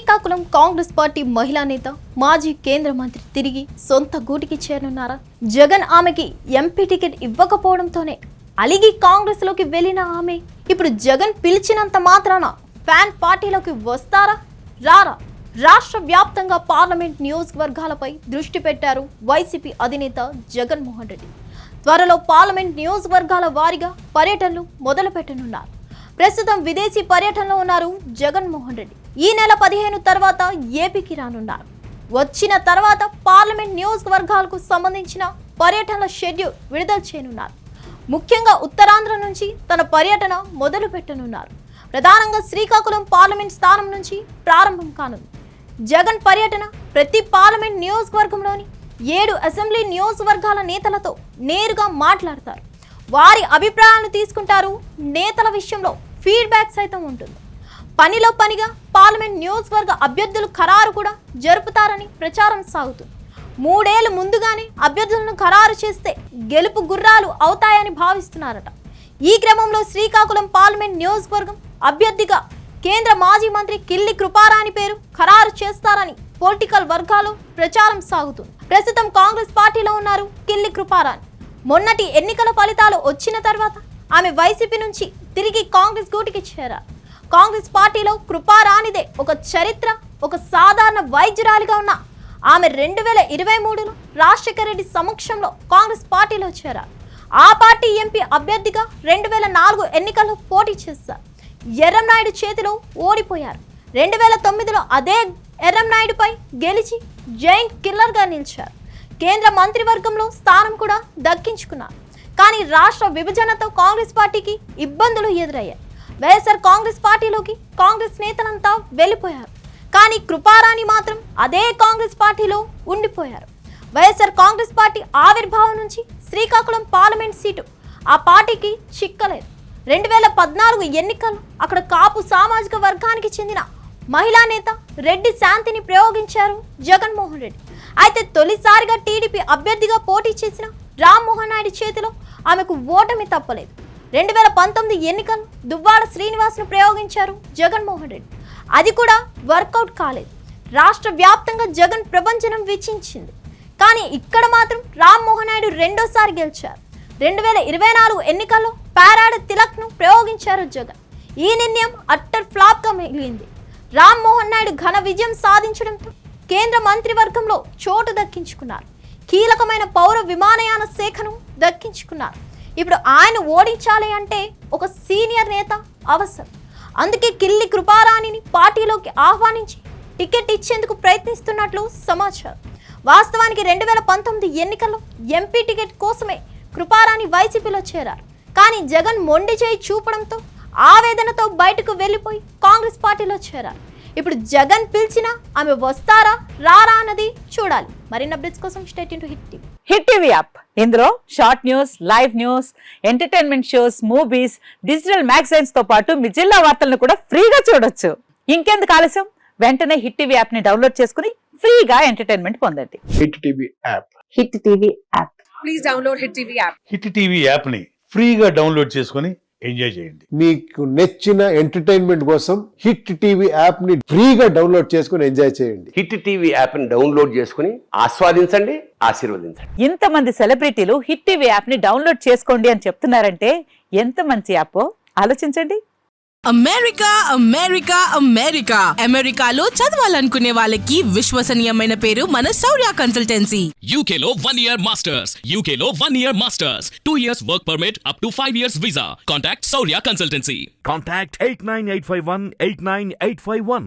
Srikakulam Congress party మహిళా నేత మాజీ కేంద్ర మంత్రి తిరిగి సొంత గూటికి చేరనున్నారా? జగన్ ఆమెకి ఎంపీ టికెట్ ఇవ్వకపోవడంతోనే అలిగి కాంగ్రెస్ లోకి వెళ్లిన ఆమె ఇప్పుడు జగన్ పిలిచినంత మాత్రాన ఫ్యాన్ పార్టీలోకి వస్తారా రారా? రాష్ట్ర వ్యాప్తంగా పార్లమెంట్ నియోజకవర్గాలపై దృష్టి పెట్టారు వైసీపీ అధినేత జగన్మోహన్ రెడ్డి. త్వరలో పార్లమెంట్ నియోజకవర్గాల వారీగా పర్యటనలు మొదలు పెట్టనున్నారు. ప్రస్తుతం విదేశీ పర్యటనలో ఉన్నారు జగన్మోహన్ రెడ్డి. ఈ నెల 15 తర్వాత ఏపీకి రానున్నారు. వచ్చిన తర్వాత పార్లమెంట్ నియోజకవర్గాలకు సంబంధించిన పర్యటనల షెడ్యూల్ విడుదల చేయనున్నారు. ముఖ్యంగా ఉత్తరాంధ్ర నుంచి తన పర్యటన మొదలు పెట్టనున్నారు. ప్రధానంగా శ్రీకాకుళం పార్లమెంట్ స్థానం నుంచి ప్రారంభం కానుంది. జగన్ పర్యటన ప్రతి పార్లమెంట్ నియోజకవర్గంలోని 7 అసెంబ్లీ నియోజకవర్గాల నేతలతో నేరుగా మాట్లాడతారు. వారి అభిప్రాయాలను తీసుకుంటారు. నేతల విషయంలో ఫీడ్బ్యాక్ సైతం ఉంటుంది. పనిలో పనిగా పార్లమెంట్ నియోజకవర్గ అభ్యర్థులు ఖరారు కూడా జరుపుతారని ప్రచారం సాగుతుంది. 3 ఏళ్లు ముందుగానే అభ్యర్థులను ఖరారు చేస్తే గెలుపు గుర్రాలు అవుతాయని భావిస్తున్నారట. ఈ క్రమంలో శ్రీకాకుళం పార్లమెంట్ నియోజకవర్గం అభ్యర్థిగా కేంద్ర మాజీ మంత్రి కిల్లి కృపారాణి పేరు ఖరారు చేస్తారని పొలిటికల్ వర్గాల్లో ప్రచారం సాగుతుంది. ప్రస్తుతం కాంగ్రెస్ పార్టీలో ఉన్నారు కిల్లి కృపారాణి. మొన్నటి ఎన్నికల ఫలితాలు వచ్చిన తర్వాత ఆమె వైసీపీ నుంచి తిరిగి కాంగ్రెస్ గూటికి చేరారు. కాంగ్రెస్ పార్టీలో కృపారాణిదే ఒక చరిత్ర. ఒక సాధారణ వైద్యురాలిగా ఉన్న ఆమె 2023లో రాజశేఖర రెడ్డి సమక్షంలో కాంగ్రెస్ పార్టీలో చేరారు. ఆ పార్టీ ఎంపీ అభ్యర్థిగా 2004 ఎన్నికల్లో పోటీ చేశారు. ఎర్రంనాయుడు చేతిలో ఓడిపోయారు. 2009లో అదే ఎర్రంనాయుడుపై గెలిచి జైంట్ కిల్లర్గా నిలిచారు. కేంద్ర మంత్రివర్గంలో స్థానం కూడా దక్కించుకున్నారు. కానీ రాష్ట్ర విభజనతో కాంగ్రెస్ పార్టీకి ఇబ్బందులు ఎదురయ్యాయి. వైఎస్ఆర్ కాంగ్రెస్ పార్టీలోకి కాంగ్రెస్ నేతలంతా వెళ్ళిపోయారు. కానీ కృపారాణి మాత్రం అదే కాంగ్రెస్ పార్టీలో ఉండిపోయారు. వైఎస్ఆర్ కాంగ్రెస్ పార్టీ ఆవిర్భావం నుంచి శ్రీకాకుళం పార్లమెంట్ సీటు ఆ పార్టీకి చిక్కలేదు. 2014 ఎన్నికల్లో అక్కడ కాపు సామాజిక వర్గానికి చెందిన మహిళా నేత రెడ్డి శాంతిని ప్రయోగించారు జగన్మోహన్ రెడ్డి. అయితే తొలిసారిగా టీడీపీ అభ్యర్థిగా పోటీ చేసిన రామ్మోహన్ నాయుడు చేతిలో ఆమెకు ఓటమి తప్పలేదు. 2019 ఎన్నికల్లో దువ్వాడ శ్రీనివాస్ను ప్రయోగించారు జగన్మోహన్ రెడ్డి. అది కూడా వర్కౌట్ కాలేదు. రాష్ట్ర వ్యాప్తంగా జగన్ ప్రభంజనం వీక్షించింది. కానీ ఇక్కడ మాత్రం రామ్మోహన్ నాయుడు రెండోసారి గెలిచారు. 2024 ఎన్నికల్లో పారాడ తిలక్ను ప్రయోగించారు జగన్. ఈ నిర్ణయం అట్టర్ ఫ్లాప్గా మిగిలింది. రామ్మోహన్ నాయుడు ఘన విజయం సాధించడంతో కేంద్ర మంత్రివర్గంలో చోటు దక్కించుకున్నారు. కీలకమైన పౌర విమానయాన శాఖను దక్కించుకున్నారు. ఇప్పుడు ఆయన ఓడించాలి అంటే ఒక సీనియర్ నేత అవసరం. అందుకే కిల్లి కృపారాణిని పార్టీలోకి ఆహ్వానించి టికెట్ ఇచ్చేందుకు ప్రయత్నిస్తున్నట్లు సమాచారం. వాస్తవానికి 2019 ఎన్నికల్లో ఎంపీ టికెట్ కోసమే కృపారాణి వైసీపీలో చేరారు. కానీ జగన్ మొండి చేయి చూపడంతో ఆవేదనతో బయటకు వెళ్లిపోయి కాంగ్రెస్ పార్టీలో చేరారు. ఇప్పుడు జగన్ పిలిచినా ఆమె వస్తారా రారా అన్నది చూడాలి. మరిన్ని అప్డేట్స్ కోసం stay tune to hit TV app. ఇందులో short news, live news, entertainment shows, movies, digital magazines తో పాటు మీ జిల్లా వార్తలను కూడా ఫ్రీగా చూడొచ్చు. ఇంకెందుకు ఆలస్యం, వెంటనే హిట్ టీవీ యాప్ ని డౌన్లోడ్ చేసుకుని ఫ్రీగా ఎంటర్టైన్మెంట్ పొందండి. Hit TV app. Hit TV app. Please download hit TV app. Hit TV app ని ఫ్రీగా డౌన్లోడ్ చేసుకుని ఎంజాయ్ చేయండి. మీకు నచ్చిన ఎంటర్టైన్మెంట్ కోసం హిట్ టీవీ యాప్ ని ఫ్రీగా డౌన్లోడ్ చేసుకుని ఎంజాయ్ చేయండి. హిట్ టీవీ యాప్ ని డౌన్లోడ్ చేసుకుని ఆస్వాదించండి, ఆశీర్వదించండి. ఇంతమంది సెలబ్రిటీలు హిట్ టీవీ యాప్ ని డౌన్లోడ్ చేసుకోండి అని చెప్తున్నారంటే ఎంత మంచి యాప్ ఆలోచించండి. అమెరికా అమెరికా అమెరికా అమెరికాలో చదవాలనుకునే వాళ్ళకి విశ్వసనీయమైన పేరు మన శౌర్య కన్సల్టెన్సీ. UK లో 1 year masters. UK లో 1 year masters. 2 years work permit up to 5 years visa. Contact Saurya Consultancy. Contact 89851 89851.